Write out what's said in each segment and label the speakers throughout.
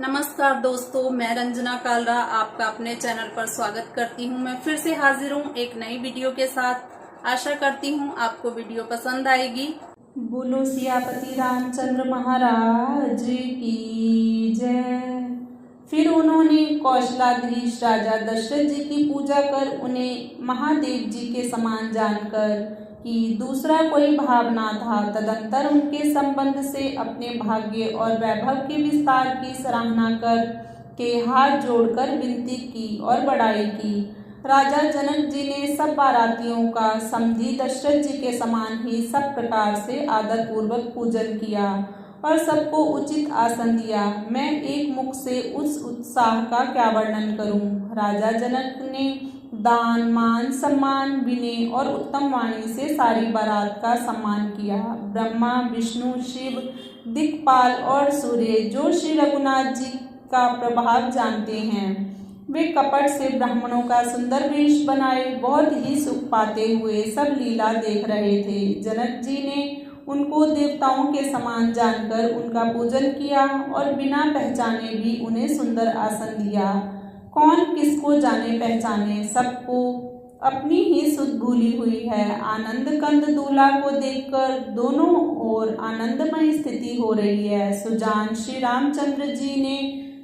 Speaker 1: नमस्कार दोस्तों, मैं रंजना कालरा आपका अपने चैनल पर स्वागत करती हूं। मैं फिर से हाजिर हूं एक नई वीडियो के साथ। आशा करती हूं आपको वीडियो पसंद आएगी। बोलो सियापति रामचंद्र महाराज की जय। फिर उन्होंने कौशलाधीश राजा दशरथ जी की पूजा कर उन्हें महादेव जी के समान जानकर कि दूसरा कोई भाव ना था, तदंतर उनके संबंध से अपने भाग्य और वैभव के विस्तार की सराहना कर के हाथ जोड़कर विनती की और बड़ाई की। राजा जनक जी ने सब बारातियों का समधी दशरथ जी के समान ही सब प्रकार से आदर पूर्वक पूजन किया और सबको उचित आसन दिया। मैं एक मुख से उस उत्साह का क्या वर्णन करूं। राजा जनक ने दान मान सम्मान विनय और उत्तम वाणी से सारी बारात का सम्मान किया। ब्रह्मा विष्णु शिव दिक्पाल और सूर्य जो श्री रघुनाथ जी का प्रभाव जानते हैं, वे कपट से ब्राह्मणों का सुंदर वेश बनाए बहुत ही सुख पाते हुए सब लीला देख रहे थे। जनक जी ने उनको देवताओं के समान जानकर उनका पूजन किया और बिना पहचाने भी उन्हें सुंदर आसन दिया। कौन किसको जाने पहचाने, सबको अपनी ही सुध भूली हुई है। आनंद कंद दूल्हा को देखकर दोनों ओर आनंदमय स्थिति हो रही है। सुजान श्री रामचंद्र जी ने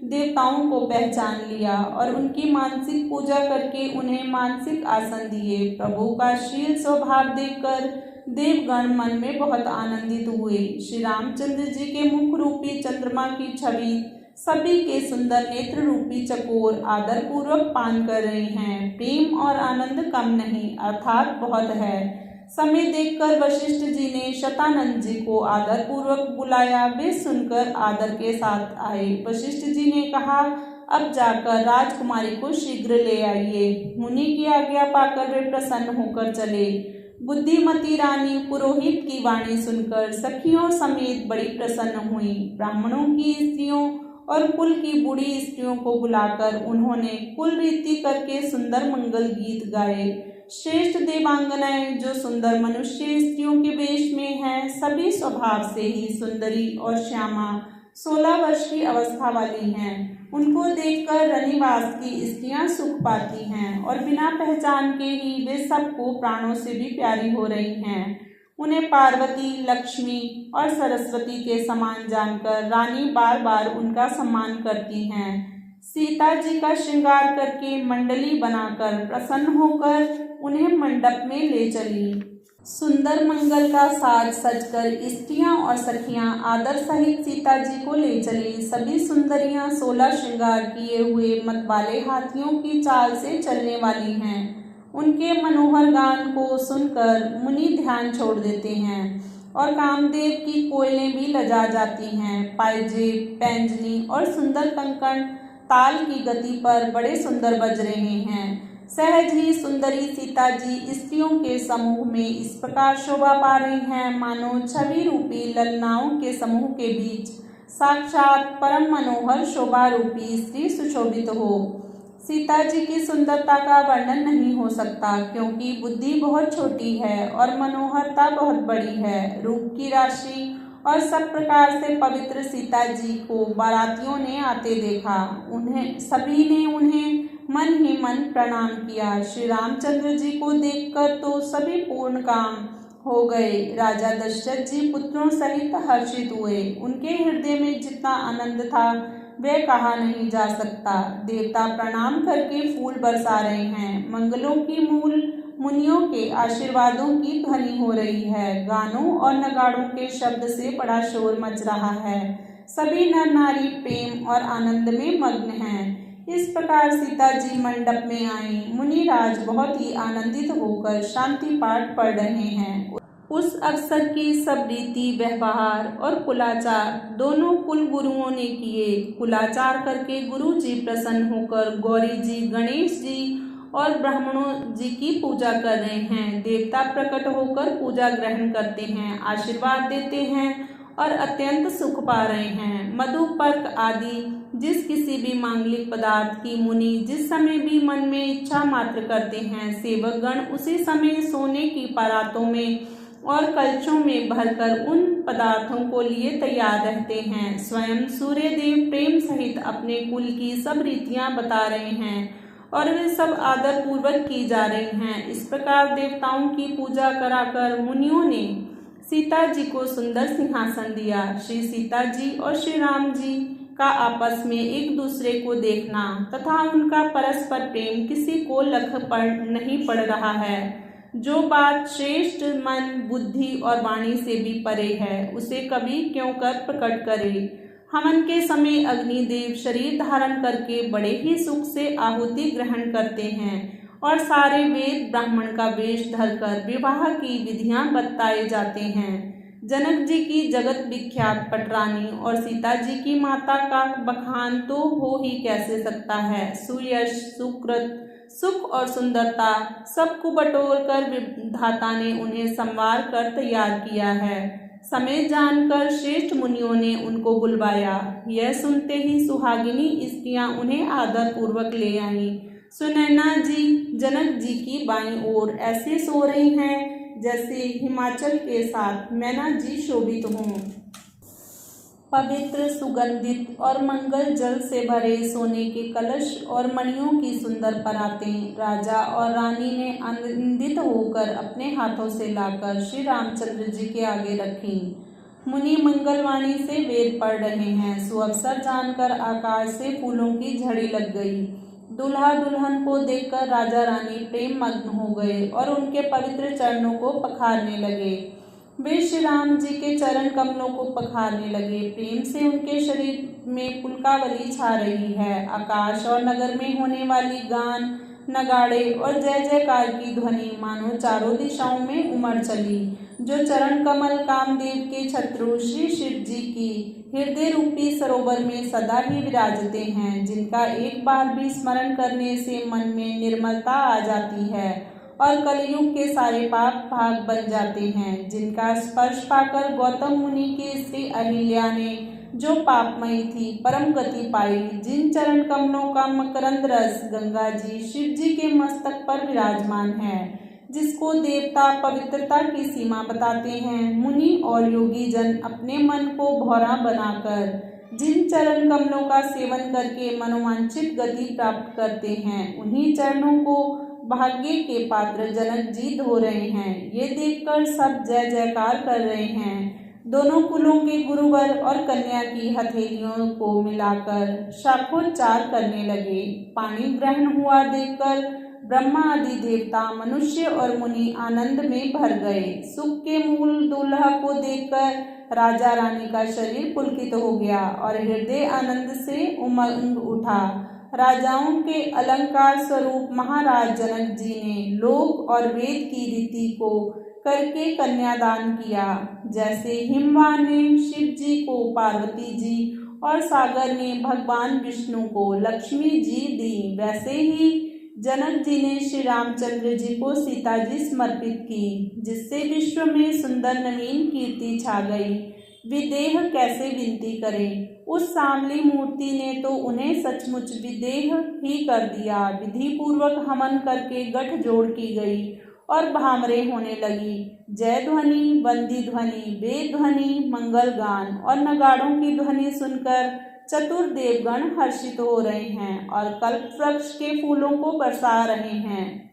Speaker 1: देवताओं को पहचान लिया और उनकी मानसिक पूजा करके उन्हें मानसिक आसन दिए। प्रभु का शील स्वभाव देखकर देवगण मन में बहुत आनंदित हुए। श्री रामचंद्र जी के मुख रूपी चंद्रमा की छवि सभी के सुंदर नेत्र रूपी चकोर आदर पूर्वक पान कर रहे हैं। प्रेम और आनंद कम नहीं अर्थात बहुत है। समय देखकर वशिष्ठ जी ने शतानंद जी को आदर पूर्वक बुलाया। वे सुनकर आदर के साथ आए। वशिष्ठ जी ने कहा, अब जाकर राजकुमारी को शीघ्र ले आइए। मुनि की आज्ञा पाकर वे प्रसन्न होकर चले। बुद्धिमती रानी पुरोहित की वाणी सुनकर सखियों समेत बड़ी प्रसन्न हुई। ब्राह्मणों की स्त्रियों और कुल की बूढ़ी स्त्रियों को बुलाकर उन्होंने कुल रीति करके सुंदर मंगल गीत गाए। श्रेष्ठ देवांगनाएं जो सुंदर मनुष्य स्त्रियों के वेश में हैं, सभी स्वभाव से ही सुंदरी और श्यामा 16 वर्ष की अवस्था वाली हैं। उनको देखकर रनिवास की स्त्रियां सुख पाती हैं और बिना पहचान के ही वे सबको प्राणों से भी प्यारी हो रही हैं। उन्हें पार्वती, लक्ष्मी और सरस्वती के समान जानकर रानी बार बार उनका सम्मान करती हैं। सीता जी का श्रृंगार करके मंडली बनाकर प्रसन्न होकर उन्हें मंडप में ले चली। सुंदर मंगल का साज सजकर स्त्रियां और सखियां आदर सहित सीता जी को ले चली। सभी सुंदरियां 16 श्रृंगार किए हुए मतवाले हाथियों की चाल से चलने वाली हैं। उनके मनोहर गान को सुनकर मुनि ध्यान छोड़ देते हैं और कामदेव की कोयलें भी लजा जाती हैं। पायजेब, पैंजनी और सुंदर कंकण ताल की गति पर बड़े सुंदर बज रहे हैं। सहज ही सुंदरी सीता जी स्त्रियों के समूह में इस प्रकार शोभा पा रही हैं, मानो छवि रूपी ललनाओं के समूह के बीच साक्षात परम मनोहर शोभा रूपी स्त्री सुशोभित हो। सीता जी की सुंदरता का वर्णन नहीं हो सकता, क्योंकि बुद्धि बहुत छोटी है और मनोहरता बहुत बड़ी है। रूप की राशि और सब प्रकार से पवित्र सीता जी को बारातियों ने आते देखा। सभी ने उन्हें मन ही मन प्रणाम किया। श्री रामचंद्र जी को देखकर तो सभी पूर्ण काम हो गए। राजा दशरथ जी पुत्रों सहित हर्षित हुए। उनके हृदय में जितना आनंद था वह कहा नहीं जा सकता। देवता प्रणाम करके फूल बरसा रहे हैं। मंगलों की मूल मुनियों के आशीर्वादों की ध्वनि हो रही है। गानों और नगाड़ों के शब्द से बड़ा शोर मच रहा है। सभी नर नारी प्रेम और आनंद में मग्न हैं। इस प्रकार सीता जी मंडप में आई। मुनिराज बहुत ही आनंदित होकर शांति पाठ पढ़ रहे हैं। उस अवसर की सब रीति व्यवहार और कुलाचार दोनों कुल गुरुओं ने किए। कुलाचार करके गुरु जी प्रसन्न होकर गौरी जी, गणेश जी और ब्राह्मणों जी की पूजा कर रहे हैं। देवता प्रकट होकर पूजा ग्रहण करते हैं, आशीर्वाद देते हैं और अत्यंत सुख पा रहे हैं। मधु पर्क आदि जिस किसी भी मांगलिक पदार्थ की मुनि जिस समय भी मन में इच्छा मात्र करते हैं, सेवक गण उसी समय सोने की परातों में और कलशों में भरकर उन पदार्थों को लिए तैयार रहते हैं। स्वयं सूर्य देव प्रेम सहित अपने कुल की सब रीतियां बता रहे हैं और वे सब आदर पूर्वक की जा रही हैं। इस प्रकार देवताओं की पूजा कराकर मुनियों ने सीता जी को सुंदर सिंहासन दिया। श्री सीता जी और श्री राम जी का आपस में एक दूसरे को देखना तथा उनका परस्पर प्रेम किसी को लख नहीं पड़ रहा है। जो बात श्रेष्ठ मन, बुद्धि और वाणी से भी परे है, उसे कभी क्यों कर प्रकट करे। हवन के समय अग्निदेव शरीर धारण करके बड़े ही सुख से आहुति ग्रहण करते हैं और सारे वेद ब्राह्मण का वेश धरकर विवाह की विधियां बताए जाते हैं। जनक जी की जगत विख्यात पटरानी और सीता जी की माता का बखान तो हो ही कैसे सकता है। सुयश, सुकृत, सुख और सुंदरता सबको बटोर कर विधाता ने उन्हें संवार कर तैयार किया है। समय जानकर श्रेष्ठ मुनियों ने उनको बुलवाया। यह सुनते ही सुहागिनी स्त्रियां उन्हें आदर पूर्वक ले आईं। सुनैना जी जनक जी की बाईं ओर ऐसे सो रही हैं जैसे हिमाचल के साथ मैना जी शोभित हों। पवित्र, सुगंधित और मंगल जल से भरे सोने के कलश और मणियों की सुंदर परातें राजा और रानी ने आनंदित होकर अपने हाथों से लाकर श्री रामचंद्र जी के आगे रखी। मुनि मंगलवाणी से वेद पढ़ रहे हैं। सुअवसर जानकर आकाश से फूलों की झड़ी लग गई। दूल्हा दुल्हन को देखकर राजा रानी प्रेम मग्न हो गए और उनके पवित्र चरणों को पखारने लगे। वे श्री राम जी के चरण कमलों को पखारने लगे। प्रेम से उनके शरीर में पुलकावली छा रही है। आकाश और नगर में होने वाली गान, नगाड़े और जय जयकार की ध्वनि मानो चारों दिशाओं में उमड़ चली। जो चरण कमल कामदेव के शत्रु श्री शिव जी की हृदय रूपी सरोवर में सदा ही विराजते हैं, जिनका एक बार भी स्मरण करने से मन में निर्मलता आ जाती है और कलयुग के सारे पाप भाग बन जाते हैं, जिनका स्पर्श पाकर गौतम मुनि की स्त्री अहिल्या ने जो पापमयी थी परम गति पाई। जिन चरण कमलों का मकरंद रस गंगा जी शिव जी के मस्तक पर विराजमान है, जिसको देवता पवित्रता की सीमा बताते हैं। मुनि और योगी जन अपने मन को भौरा बनाकर जिन चरण कमलों का सेवन करके मनोवांछित गति प्राप्त करते हैं, उन्हीं चरणों को भाग्य के पात्र जनक जी धो रहे हैं। ये देखकर सब जय जयकार कर रहे हैं। दोनों कुलों के गुरुवर और कन्या की हथेलियों को मिलाकर शाखोच्चार करने लगे। पानी ग्रहण हुआ देखकर ब्रह्मा आदि देवता, मनुष्य और मुनि आनंद में भर गए। सुख के मूल दूल्हा को देखकर राजा रानी का शरीर पुलकित हो गया और हृदय आनंद से उमंग उठा। राजाओं के अलंकार स्वरूप महाराज जनक जी ने लोक और वेद की रीति को करके कन्यादान किया। जैसे हिमवान ने शिव जी को पार्वती जी और सागर ने भगवान विष्णु को लक्ष्मी जी दी, वैसे ही जनक जी ने श्री रामचंद्र जी को सीता जी समर्पित की, जिससे विश्व में सुंदर नवीन कीर्ति छा गई। विदेह कैसे विनती करें। उस सामली मूर्ति ने तो उन्हें सचमुच विदेह ही कर दिया। विधि पूर्वक हवन करके गठजोड़ की गई और भामरे होने लगी। जय ध्वनि, वंदी ध्वनि, वेद ध्वनि, मंगल गान और नगाड़ों की ध्वनि सुनकर चतुर देवगण हर्षित हो रहे हैं और कल्प वृक्ष के फूलों को बरसा रहे हैं।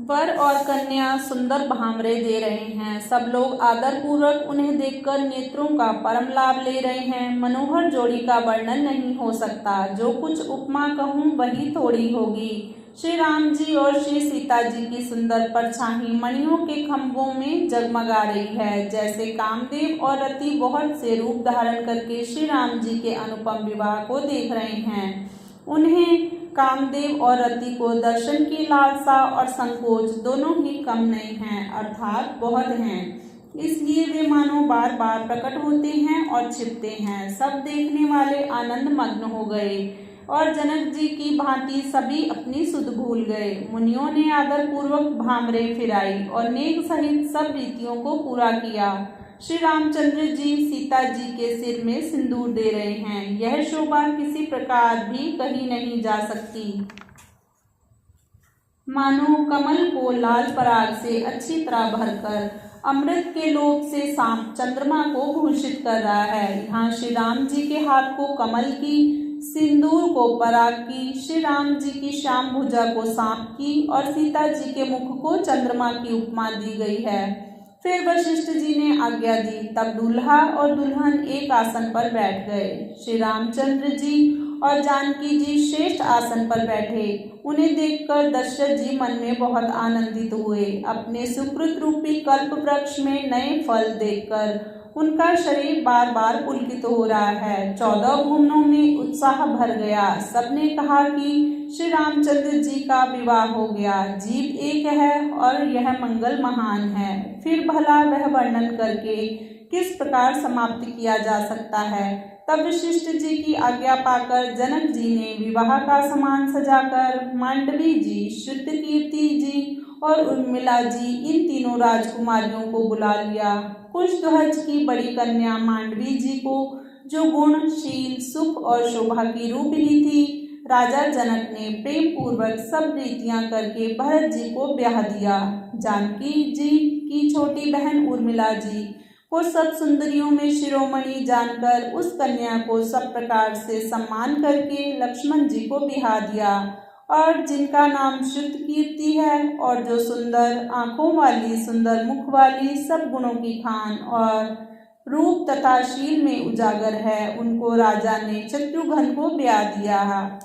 Speaker 1: वर और कन्या सुंदर भामरे दे रहे हैं। सब लोग आदर पूर्वक उन्हें देखकर नेत्रों का परम लाभ ले रहे हैं। मनोहर जोड़ी का वर्णन नहीं हो सकता। जो कुछ उपमा कहूँ वही थोड़ी होगी। श्री राम जी और श्री सीता जी की सुंदर परछाई मणियों के खंभों में जगमगा रही है। जैसे कामदेव और रति बहुत से रूप धारण करके श्री राम जी के अनुपम विवाह को देख रहे हैं, उन्हें कामदेव और रति को दर्शन की लालसा और संकोच दोनों ही कम नहीं हैं, अर्थात बहुत हैं। इसलिए वे मानो बार बार प्रकट होते हैं और छिपते हैं। सब देखने वाले आनंद मग्न हो गए और जनक जी की भांति सभी अपनी सुध भूल गए। मुनियों ने आदर पूर्वक भामरे फिराई और नेक सहित सब रीतियों को पूरा किया। श्री रामचंद्र जी सीता जी के सिर में सिंदूर दे रहे हैं। यह शोभा किसी प्रकार भी कही नहीं जा सकती। मानो कमल को लाल पराग से अच्छी तरह भरकर अमृत के लोभ से सांप चंद्रमा को भूषित कर रहा है। यहाँ श्री राम जी के हाथ को कमल की, सिंदूर को पराग की, श्री राम जी की श्याम भुजा को सांप की और सीता जी के मुख को चंद्रमा की उपमा दी गई है। फिर वशिष्ठ जी ने आज्ञा दी, तब दूल्हा और दुल्हन एक आसन पर बैठ गए। श्री रामचंद्र जी और जानकी जी श्रेष्ठ आसन पर बैठे। उन्हें देखकर दशरथ जी मन में बहुत आनंदित हुए। अपने सुकृत रूपी कल्प वृक्ष में नए फल देखकर उनका शरीर बार बार पुलकित हो रहा है। 14 भुवनों में उत्साह भर गया। सबने कहा कि श्री रामचंद्र जी का विवाह हो गया। जीव एक है और यह मंगल महान है। फिर भला वह वर्णन करके किस प्रकार समाप्त किया जा सकता है। तब वशिष्ठ जी की आज्ञा पाकर जनक जी ने विवाह का सामान सजाकर मांडवी जी, श्रुतकीर्ति जी और उर्मिला जी इन तीनों राजकुमारियों को बुला लिया। कुशध्वज की बड़ी कन्या मांडवी जी को, जो गुण, शील, सुख और शोभा की रूपिणी थी, राजा जनक ने प्रेम पूर्वक सब रीतियां करके भरत जी को ब्याह दिया। जानकी जी की छोटी बहन उर्मिला जी को सब सुंदरियों में शिरोमणि जानकर उस कन्या को सब प्रकार से सम्मान करके लक्ष्मण जी को ब्याह दिया। और जिनका नाम श्रुतकीर्ति है और जो सुंदर आंखों वाली, सुंदर मुख वाली, सब गुणों की खान और रूप तथा शील में उजागर है, उनको राजा ने शत्रुघ्न को ब्याह दिया।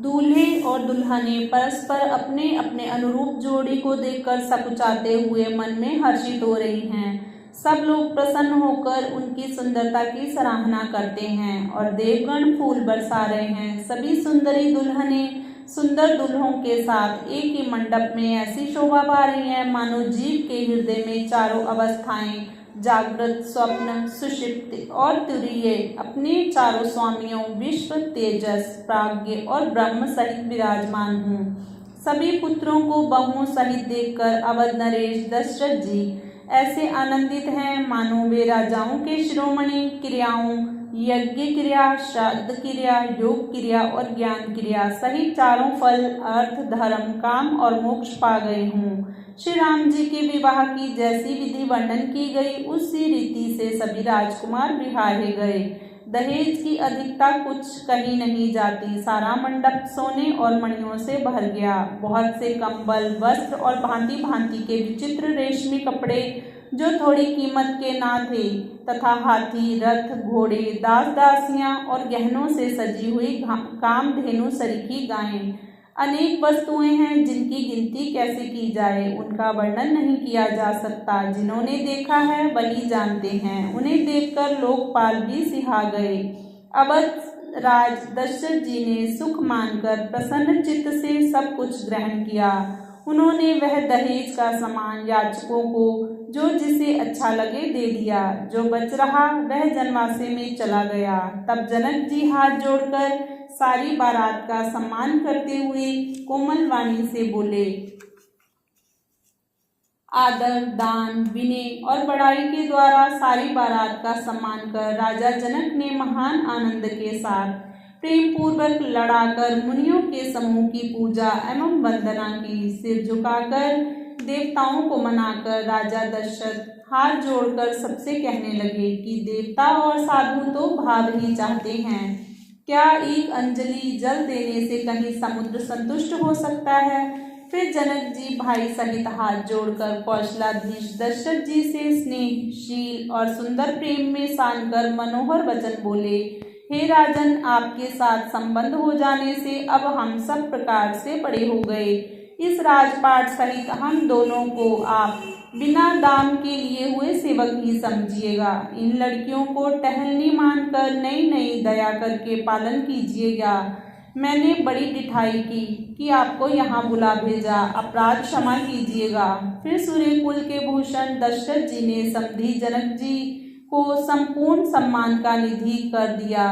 Speaker 1: दूल्हे और दुल्हने परस्पर अपने अपने अनुरूप जोड़ी को देखकर सकुचाते हुए मन में हर्षित हो रही हैं। सब लोग प्रसन्न होकर उनकी सुंदरता की सराहना करते हैं और देवगण फूल बरसा रहे हैं। सभी सुंदरी दुल्हने सुंदर दुल्हों के साथ एक ही मंडप में ऐसी शोभा पा रही हैं मानो जीव के हृदय में चारों अवस्थाएं, जागृत, स्वप्न, सुषुप्ति और तुरीय, अपने चारों स्वामियों विश्व, तेजस, प्राज्ञ और ब्रह्म सहित विराजमान हूँ। सभी पुत्रों को बहुओं सहित देखकर अवध नरेश दशरथ जी ऐसे आनंदित हैं मानो वे राजाओं के शिरोमणि क्रियाओं, यज्ञ क्रिया, श्राद्ध क्रिया, योग क्रिया और ज्ञान क्रिया सहित चारों फल, अर्थ, धर्म, काम और मोक्ष पा गए हों। श्री राम जी के विवाह की जैसी विधि वर्णन की गई, उसी रीति से सभी राजकुमार बिहारे गए। दहेज की अधिकता कुछ कही नहीं जाती। सारा मंडप सोने और मणियों से भर गया। बहुत से कंबल, वस्त्र और भांति भांति के विचित्र रेशमी कपड़े जो थोड़ी कीमत के ना थे, तथा हाथी, रथ, घोड़े, दास दासियां और गहनों से सजी हुई कामधेनु सरीखी गायें, अनेक वस्तुएं हैं जिनकी गिनती कैसे की जाए, उनका वर्णन नहीं किया जा सकता। जिन्होंने देखा है वही जानते हैं। उन्हें देखकर लोकपाल भी सिहा गए। अवध राज दशरथ जी ने सुख मानकर प्रसन्न चित्त से सब कुछ ग्रहण किया। उन्होंने वह दहेज का सामान याचकों को जो जिसे अच्छा लगे दे दिया। जो बच रहा वह जनवासे में चला गया। तब जनक जी हाथ जोड़कर सारी बारात का सम्मान करते हुए कोमल वाणी से बोले, आदर, दान, विनय और बड़ाई के द्वारा सारी बारात का सम्मान कर राजा जनक ने महान आनंद के साथ प्रेम पूर्वक लड़ाकर मुनियों के समूह की पूजा एवं वंदना की। सिर झुकाकर देवताओं को मनाकर राजा दशरथ हाथ जोड़कर सबसे कहने लगे कि देवता और साधु तो भाव ही चाहते हैं। क्या एक अंजलि जल देने से कहीं समुद्र संतुष्ट हो सकता है। फिर जनक जी भाई सहित हाथ जोड़कर कौशलाधीश दशरथ जी से स्नेह, शील और सुंदर प्रेम में सान कर मनोहर वचन बोले, हे राजन, आपके साथ संबंध हो जाने से अब हम सब प्रकार से बड़े हो गए। इस राजपाट सहित हम दोनों को आप बिना दाम के लिए हुए सेवक ही समझिएगा। इन लड़कियों को टहलनी मानकर नई नई दया करके पालन कीजिएगा। मैंने बड़ी डिठाई की कि आपको यहाँ बुला भेजा, अपराध क्षमा कीजिएगा। फिर सूर्यकुल के भूषण दशरथ जी ने समधी जनक जी को संपूर्ण सम्मान का निधि कर दिया।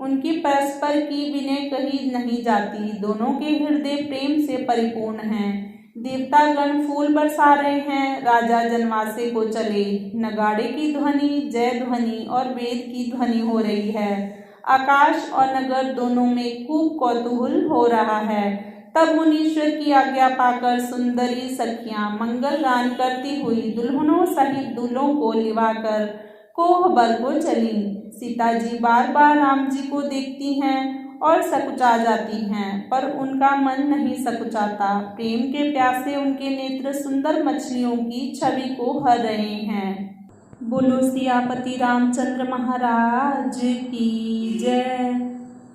Speaker 1: उनकी परस्पर की विनय कही नहीं जाती। दोनों के हृदय प्रेम से परिपूर्ण हैं। देवतागण फूल बरसा रहे हैं। राजा जनवासे को चले। नगाड़े की ध्वनि, जय ध्वनि और वेद की ध्वनि हो रही है। आकाश और नगर दोनों में खूब कौतूहल हो रहा है। तब मुनीश्वर की आज्ञा पाकर सुंदरी सखियां मंगल गान करती हुई दुल्हनों सहित दूल्हों को लिवाकर कोहबर को चली। सीता जी बार बार राम जी को देखती हैं और सकुचा जाती हैं, पर उनका मन नहीं सकुचाता। प्रेम के प्यासे उनके नेत्र सुंदर मछलियों की छवि को हर रहे हैं। बोलो सियापति रामचंद्र महाराज की जय।